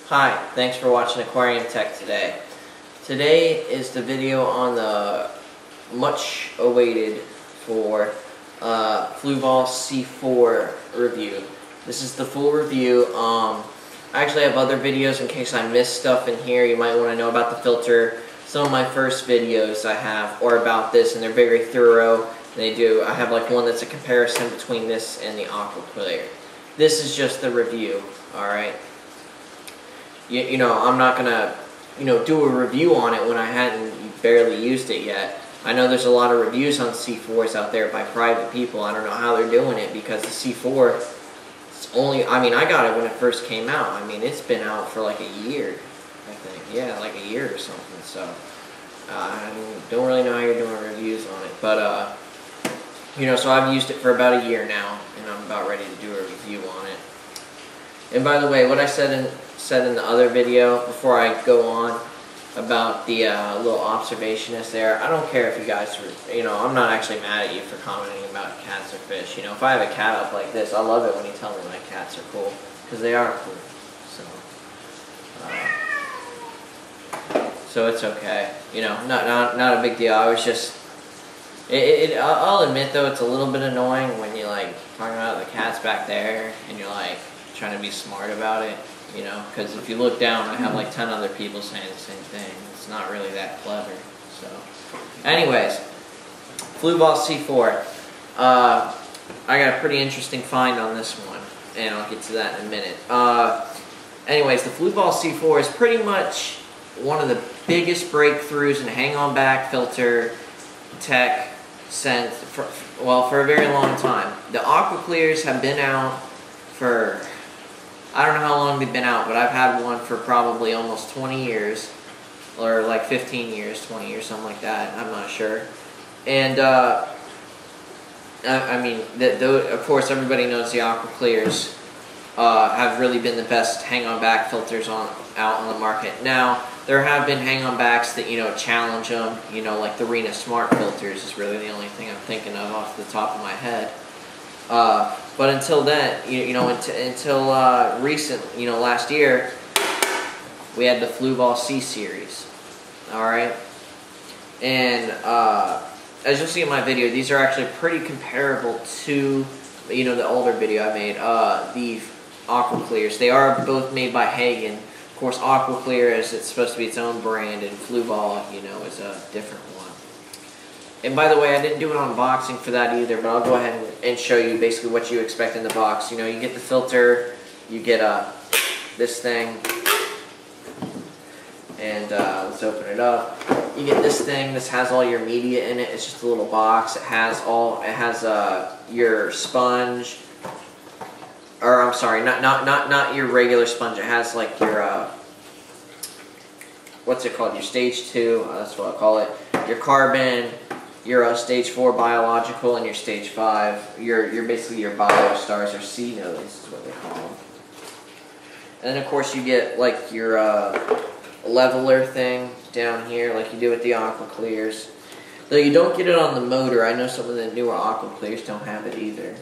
Hi, thanks for watching AquariumTech today. Today is the video on the much awaited for Fluval C4 review. This is the full review. I actually have other videos in case I miss stuff in here. You might want to know about the filter. Some of my first videos I have are about this, and they're very thorough. I have like one that's a comparison between this and the AquaClear. This is just the review, alright? You know, I'm not gonna, do a review on it when I hadn't barely used it yet. I know there's a lot of reviews on C4s out there by private people. I don't know how they're doing it because the C4, it's only, I got it when it first came out. It's been out for like a year, I think. Yeah, like a year or something. So, I don't really know how you're doing reviews on it. But, so I've used it for about a year now, and I'm about ready to do a review on it. And by the way, what I said in the other video, before I go on, about the little observationist there, I don't care if you guys I'm not actually mad at you for commenting about cats or fish. If I have a cat up like this, I love it when you tell me my cats are cool, because they are cool. So it's okay. Not a big deal. I was just, I'll admit though, it's a little bit annoying when you like talking about the cats back there, and you're like trying to be smart about it. Because if you look down, I have like 10 other people saying the same thing. It's not really that clever. So, anyways, Fluval C4. I got a pretty interesting find on this one, and I'll get to that in a minute. Anyways, the Fluval C4 is pretty much one of the biggest breakthroughs in hang-on back filter tech since, for a very long time. The AquaClears have been out for, I don't know how long they've been out, but I've had one for probably almost 20 years, or like 15 years, 20 years, something like that. I'm not sure. And of course, everybody knows the AquaClears have really been the best hang-on back filters out on the market. Now, there have been hang-on backs that challenge them. Like the Rena Smart filters is really the only thing I'm thinking of off the top of my head. But until then, until recent, last year, we had the Fluval C series. Alright? And, as you'll see in my video, these are actually pretty comparable to, the older video I made, the AquaClears. They are both made by Hagen. Of course, AquaClear it's supposed to be its own brand, and Fluval, is a different one. And by the way, I didn't do an unboxing for that either, but I'll go ahead and show you basically what you expect in the box. You get the filter, you get this thing, and let's open it up. You get this thing. This has all your media in it. It's just a little box. It has your sponge, or I'm sorry, not your regular sponge. It has like your what's it called? Your stage 2. That's what I call it. Your carbon. Your stage 4 biological, and your stage 5. Your basically your biostars, or C nodes is what they call them. And then of course you get like your leveler thing down here, like you do with the AquaClears. Though you don't get it on the motor. I know some of the newer AquaClears don't have it either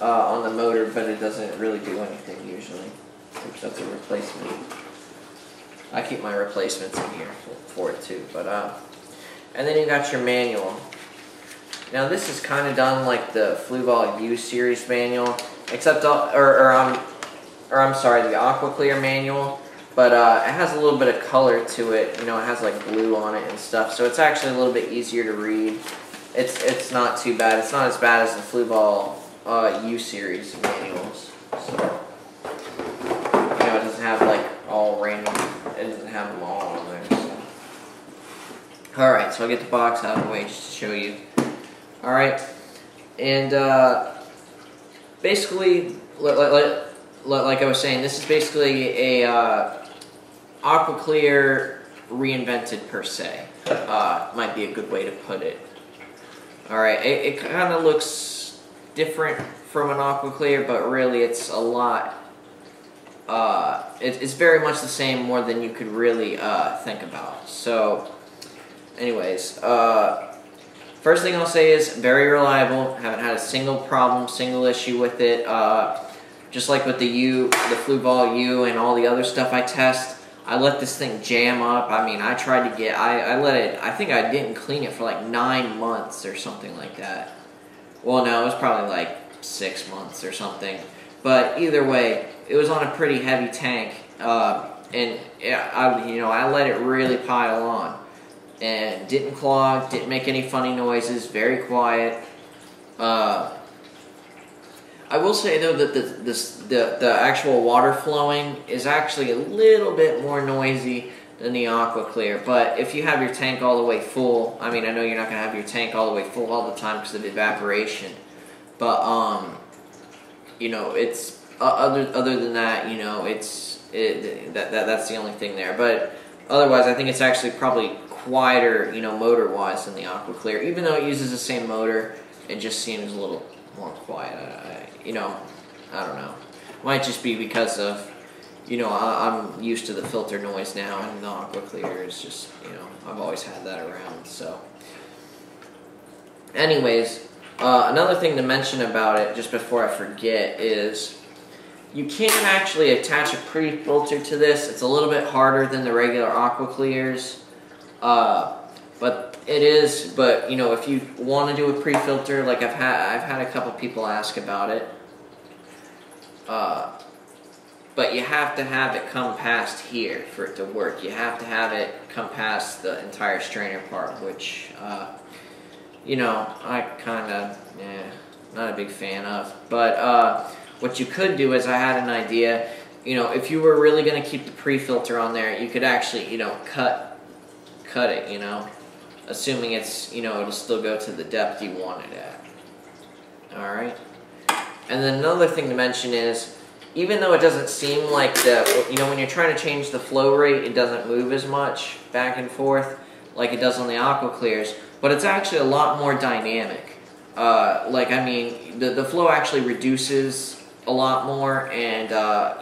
on the motor, but it doesn't really do anything usually. Oops, that's a replacement. I keep my replacements in here for it too, but and then you got your manual. Now this is kind of done like the Fluval U series manual, except I'm sorry, the AquaClear manual, but it has a little bit of color to it. It has like blue on it and stuff, so it's actually a little bit easier to read. It's not too bad. It's not as bad as the Fluval U series manuals. So it doesn't have like all random. It doesn't have them all on there. Alright, so I'll get the box out of the way just to show you. Alright, and basically, like I was saying, this is basically a AquaClear reinvented per se. Might be a good way to put it. Alright, it kind of looks different from an AquaClear, but really it's a lot, it's very much the same, more than you could really think about. So, anyways, first thing I'll say is very reliable. Haven't had a single problem, single issue with it. just like with the Fluval U and all the other stuff I test, I let this thing jam up. I mean, I tried to get, I let it, I think I didn't clean it for like 9 months or something like that. Well, no, it was probably like 6 months or something. But either way, it was on a pretty heavy tank, and I let it really pile on, and didn't clog, didn't make any funny noises, very quiet. I will say though that the actual water flowing is actually a little bit more noisy than the AquaClear. But if you have your tank all the way full, I mean, I know you're not going to have your tank all the way full all the time because of evaporation, but you know, it's other than that, you know, that's the only thing there. But otherwise, I think it's actually probably quieter, you know, motor wise than the AquaClear. Even though it uses the same motor, it just seems a little more quiet. You know, I don't know. Might just be because of, you know, I'm used to the filter noise now, and the AquaClear is just, you know, I've always had that around. So, anyways, another thing to mention about it, just before I forget, is you can actually attach a pre-filter to this. It's a little bit harder than the regular AquaClears, but it is. But you know, if you want to do a pre-filter, like I've had a couple people ask about it. But you have to have it come past here for it to work. You have to have it come past the entire strainer part, which, you know, I kind of, not a big fan of. But what you could do is, I had an idea, you know, if you were really going to keep the pre-filter on there, you could actually, you know, cut it, you know, assuming it's, you know, it'll still go to the depth you want it at. Alright? And then another thing to mention is, even though it doesn't seem like you know, when you're trying to change the flow rate, it doesn't move as much back and forth like it does on the AquaClears, but it's actually a lot more dynamic. Like, I mean, the flow actually reduces a lot more, and,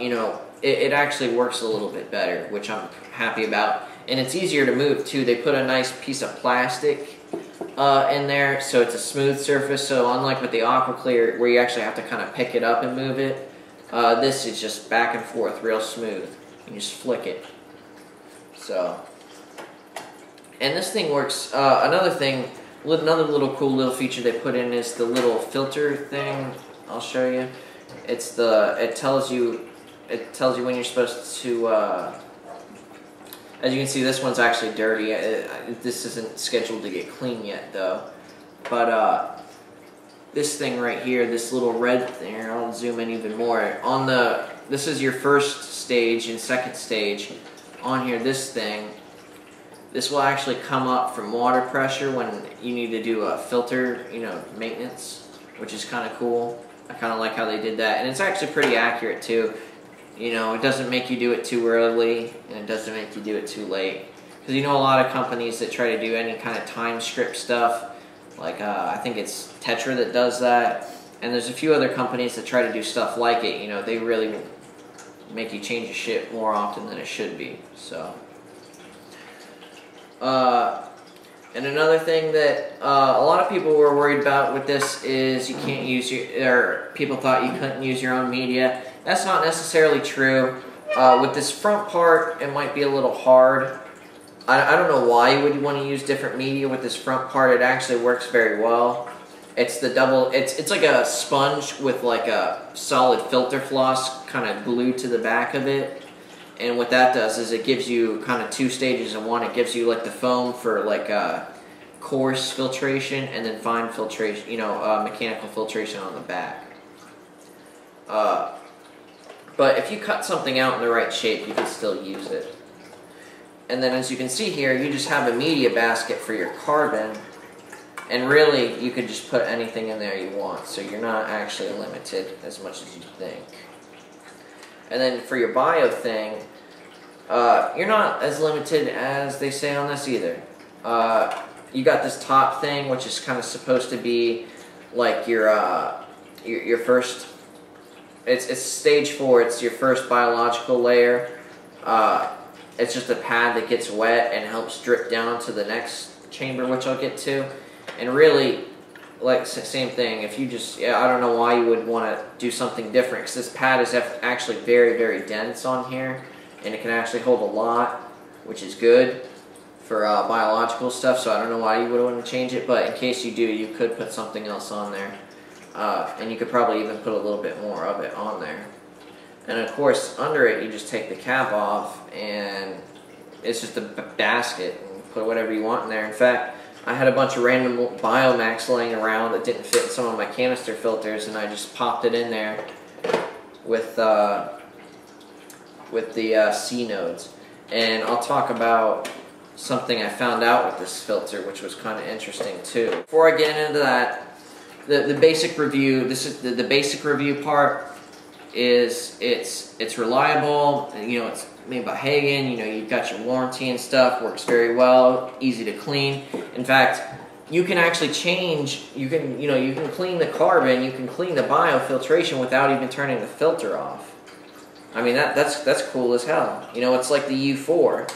you know, it actually works a little bit better, which I'm happy about. And it's easier to move, too. They put a nice piece of plastic in there, so it's a smooth surface. So unlike with the AquaClear, where you actually have to kind of pick it up and move it, this is just back and forth, real smooth. You just flick it. So, and this thing works. Another little cool little feature they put in is the little filter thing. I'll show you. It tells you when you're supposed to. As you can see, this one's actually dirty. This isn't scheduled to get clean yet, though. But this thing right here, this little red thing, I'll zoom in even more. This is your first stage and second stage. On here, this will actually come up from water pressure when you need to do a filter, you know, maintenance, which is kind of cool. I kind of like how they did that, and it's actually pretty accurate too. You know, it doesn't make you do it too early, and it doesn't make you do it too late. Because you know, a lot of companies that try to do any kind of time strip stuff, like I think it's Tetra that does that, and there's a few other companies that try to do stuff like it. You know, they really make you change your shit more often than it should be. So, and another thing that a lot of people were worried about with this is you can't use people thought you couldn't use your own media. That's not necessarily true. With this front part, it might be a little hard. I don't know why you would want to use different media with this front part. It actually works very well. It's the double. It's like a sponge with like a solid filter floss kind of glued to the back of it. And what that does is it gives you kind of two stages in one. It gives you like the foam for like coarse filtration, and then fine filtration. You know, mechanical filtration on the back. But if you cut something out in the right shape, you can still use it. And then as you can see here, you just have a media basket for your carbon. And really, you could just put anything in there you want. So you're not actually limited as much as you think. And then for your bio thing, you're not as limited as they say on this either. You got this top thing, which is kind of supposed to be like your first. It's stage 4. It's your first biological layer. It's just a pad that gets wet and helps drip down to the next chamber, which I'll get to. And really, like same thing. If you just, I don't know why you would want to do something different, because this pad is actually very, very dense on here, and it can actually hold a lot, which is good for biological stuff. So I don't know why you would want to change it, but in case you do, you could put something else on there, and you could probably even put a little bit more of it on there. And of course, under it, you just take the cap off, and it's just a basket, and put whatever you want in there. In fact, I had a bunch of random Biomax laying around that didn't fit in some of my canister filters, and I just popped it in there with the C nodes. And I'll talk about something I found out with this filter, which was kind of interesting too. Before I get into that, the basic review. This is the basic review part. Is it's reliable. You know, it's made by Hagen. You know, you've got your warranty and stuff. Works very well. Easy to clean. In fact, you can actually change. You can clean the carbon. You can clean the biofiltration without even turning the filter off. I mean, that's cool as hell. You know, it's like the U4.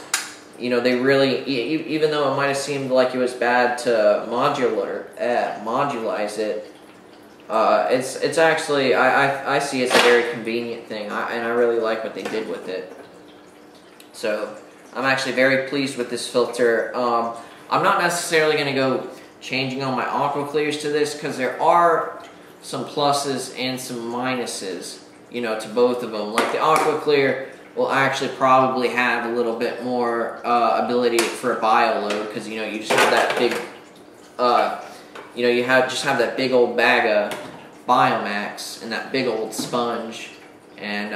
You know, they really, even though it might have seemed like it was bad to modulize it. It's actually, I see it's a very convenient thing, and I really like what they did with it. So I'm actually very pleased with this filter. I'm not necessarily going to go changing all my aqua clears to this, because there are some pluses and some minuses, you know, to both of them. Like the aqua clear will actually probably have a little bit more ability for a bio load, because you know, you just have that big you know, you just have that big old bag of Biomax and that big old sponge, and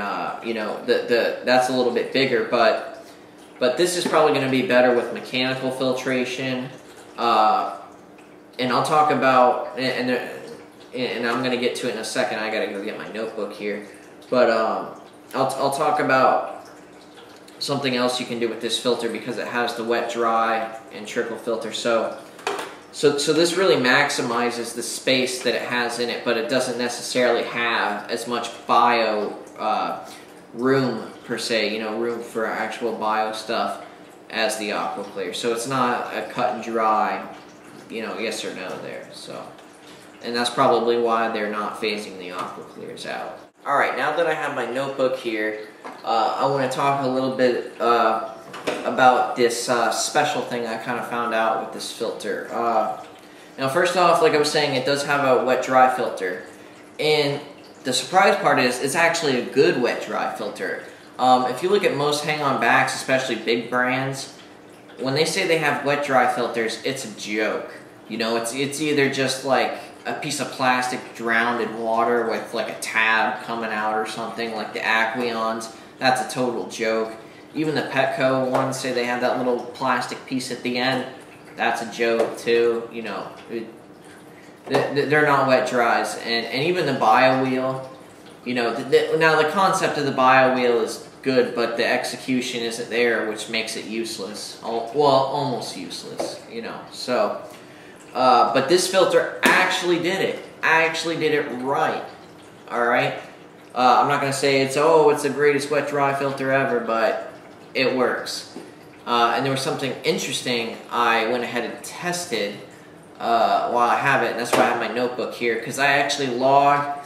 you know, that's a little bit bigger, but this is probably going to be better with mechanical filtration, and I'll talk about, and I'm going to get to it in a second. I got to go get my notebook here, but I'll talk about something else you can do with this filter, because it has the wet, dry, and trickle filter. So this really maximizes the space that it has in it, but it doesn't necessarily have as much bio room per se, you know, room for actual bio stuff as the aqua clear. So it's not a cut and dry, you know, yes or no there. So, and that's probably why they're not phasing the aqua clears out. All right, now that I have my notebook here, I want to talk a little bit about this special thing I kind of found out with this filter. Now, first off, like I was saying, it does have a wet-dry filter, and the surprise part is it's actually a good wet-dry filter. If you look at most hang-on backs, especially big brands, when they say they have wet-dry filters, it's a joke. You know, it's either just like a piece of plastic drowned in water with like a tab coming out or something, like the Aquion's. That's a total joke. Even the Petco ones say they have that little plastic piece at the end. That's a joke too. You know, they're not wet dries. And even the bio wheel, you know, now the concept of the bio wheel is good, but the execution isn't there, which makes it useless. Well, almost useless, you know. So, but this filter actually did it. Actually did it right. All right. I'm not going to say it's the greatest wet dry filter ever, but it works. And there was something interesting I went ahead and tested while I have it, and that's why I have my notebook here, because I actually log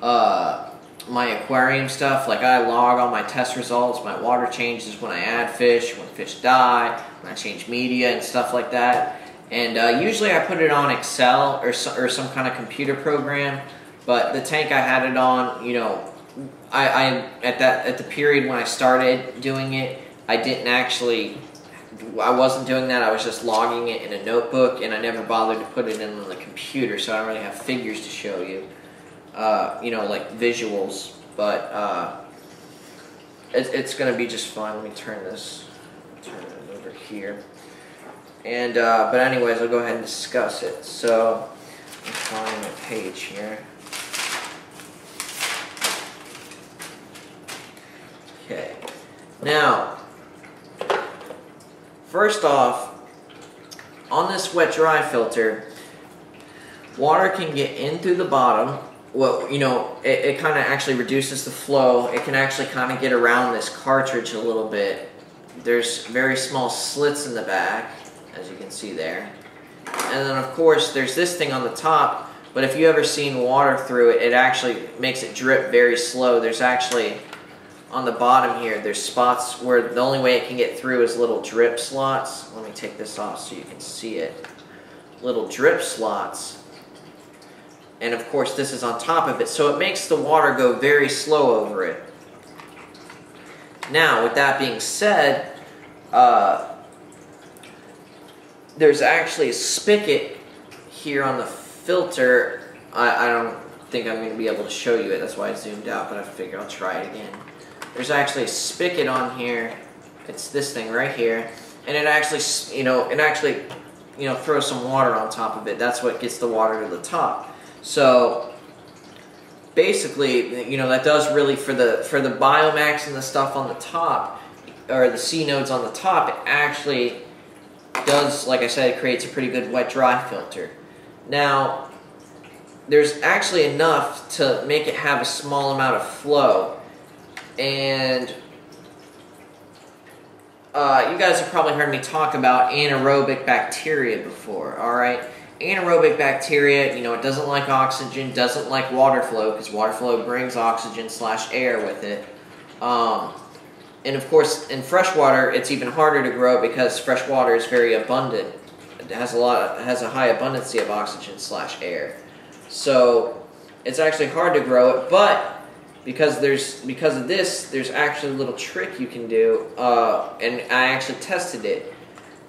my aquarium stuff. Like, I log all my test results, my water changes, when I add fish, when fish die, when I change media and stuff like that. And usually I put it on Excel or some kind of computer program, but the tank I had it on, you know, at the period when I started doing it, I wasn't doing that. I was just logging it in a notebook, and I never bothered to put it in on the computer, so I don't really have figures to show you, you know, like visuals, but it's going to be just fine. Let me turn it over here. And, but anyways, I'll go ahead and discuss it. So, I'm finding my page here. Okay. Now, first off, on this wet-dry filter, water can get in through the bottom. Well, you know, it kind of actually reduces the flow. It can actually kind of get around this cartridge a little bit. There's very small slits in the back, as you can see there. and then of course there's this thing on the top, but if you ever seen water through it, it actually makes it drip very slow. There's actually, on the bottom here, there's spots where the only way it can get through is little drip slots. Let me take this off so you can see it. Little drip slots. And of course this is on top of it, so it makes the water go very slow over it. Now, with that being said, there's actually a spigot here on the filter. I don't think I'm going to be able to show you it, that's why I zoomed out, but I figured I'll try it again. There's actually a spigot on here. It's this thing right here, and it actually, throws some water on top of it. That's what gets the water to the top. So basically, that does really for the biomax and the stuff on the top, or the C nodes on the top, it actually does, like I said, it creates a pretty good wet-dry filter. Now, there's actually enough to make it have a small amount of flow, and you guys have probably heard me talk about anaerobic bacteria before, alright? Anaerobic bacteria, it doesn't like oxygen, doesn't like water flow, because water flow brings oxygen/air with it. And of course, in freshwater, it's even harder to grow because fresh water is very abundant. It has a high abundancy of oxygen/air. So it's actually hard to grow it, but because of this, there's actually a little trick you can do, and I actually tested it.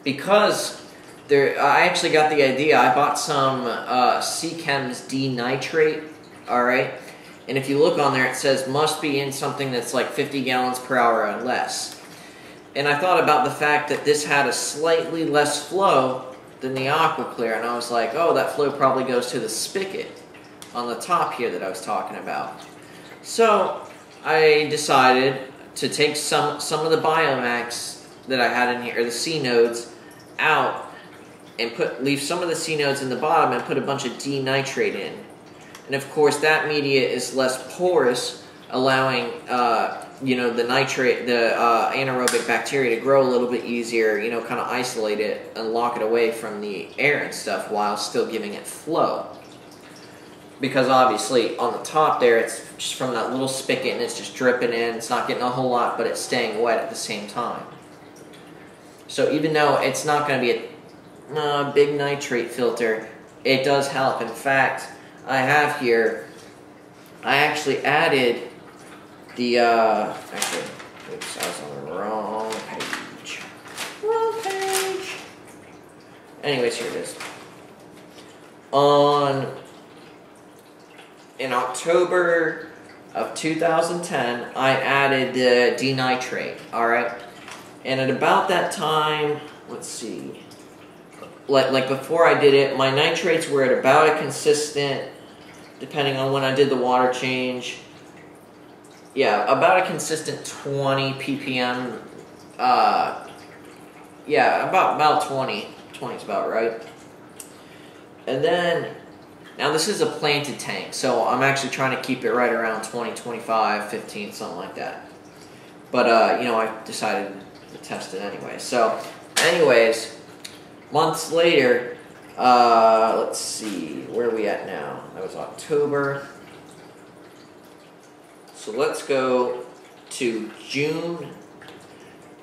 Because I actually got the idea. I bought some SeaChems DeNitrate, alright? And if you look on there, it says must be in something that's like 50 gallons per hour or less. And I thought about the fact that this had a slightly less flow than the AquaClear, and I was like, oh, that flow probably goes to the spigot on the top here that I was talking about. So I decided to take some of the biomax that I had in here, or the C nodes, out, and leave some of the C nodes in the bottom and put a bunch of denitrate in. And of course that media is less porous, allowing the nitrate, the anaerobic bacteria to grow a little bit easier, kind of isolate it and lock it away from the air and stuff while still giving it flow. Because obviously on the top there, it's just from that little spigot and it's just dripping in. It's not getting a whole lot, but it's staying wet at the same time. So even though it's not going to be a big nitrate filter, it does help. In fact, I have here, I actually added the, actually, oops, I was on the wrong page. Wrong page. Anyways, here it is. In October of 2010, I added the denitrate, alright? And at about that time, let's see, like before I did it, my nitrates were at about a consistent, depending on when I did the water change, yeah, about a consistent 20 ppm, yeah, about 20 is about right. And then, now this is a planted tank, so I'm actually trying to keep it right around 20, 25, 15, something like that. But, I decided to test it anyway. So, anyways, months later, let's see, where are we at now? That was October. So let's go to June.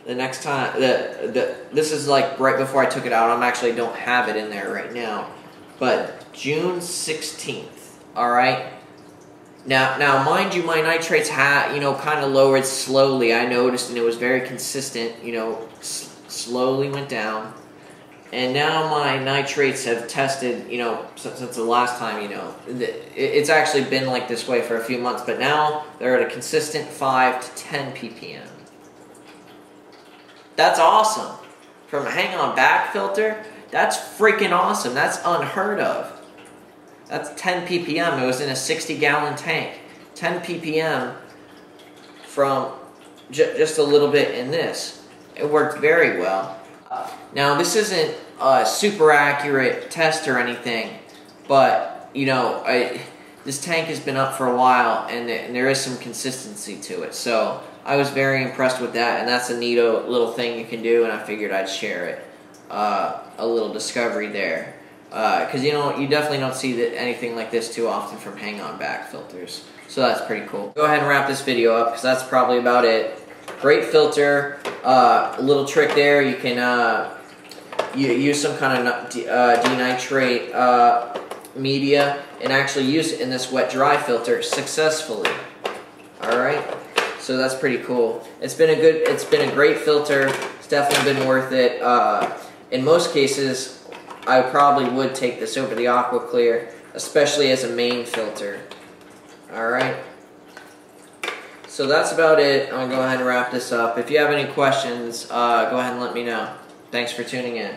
The next time, this is like right before I took it out. I actually don't have it in there right now. But June 16th, alright? Now, mind you, my nitrates kind of lowered slowly. I noticed, and it was very consistent, slowly went down. And now my nitrates have tested, since the last time, it's actually been like this way for a few months, but now they're at a consistent 5 to 10 ppm. That's awesome. From a hang-on back filter, that's freaking awesome. That's unheard of. That's 10 ppm. It was in a 60-gallon tank. 10 ppm from just a little bit in this. It worked very well. Now, this isn't a super accurate test or anything, but, this tank has been up for a while, and there is some consistency to it. So, I was very impressed with that, and that's a neato little thing you can do, and I figured I'd share it. A little discovery there. because you definitely don't see anything like this too often from hang-on back filters. So that's pretty cool. Go ahead and wrap this video up because that's probably about it. Great filter. A little trick there, you can you use some kind of denitrate media and actually use it in this wet-dry filter successfully. All right, so that's pretty cool. It's been a great filter. It's definitely been worth it. In most cases, I probably would take this over the AquaClear, especially as a main filter. All right. So that's about it. I'm going to go ahead and wrap this up. If you have any questions, go ahead and let me know. Thanks for tuning in.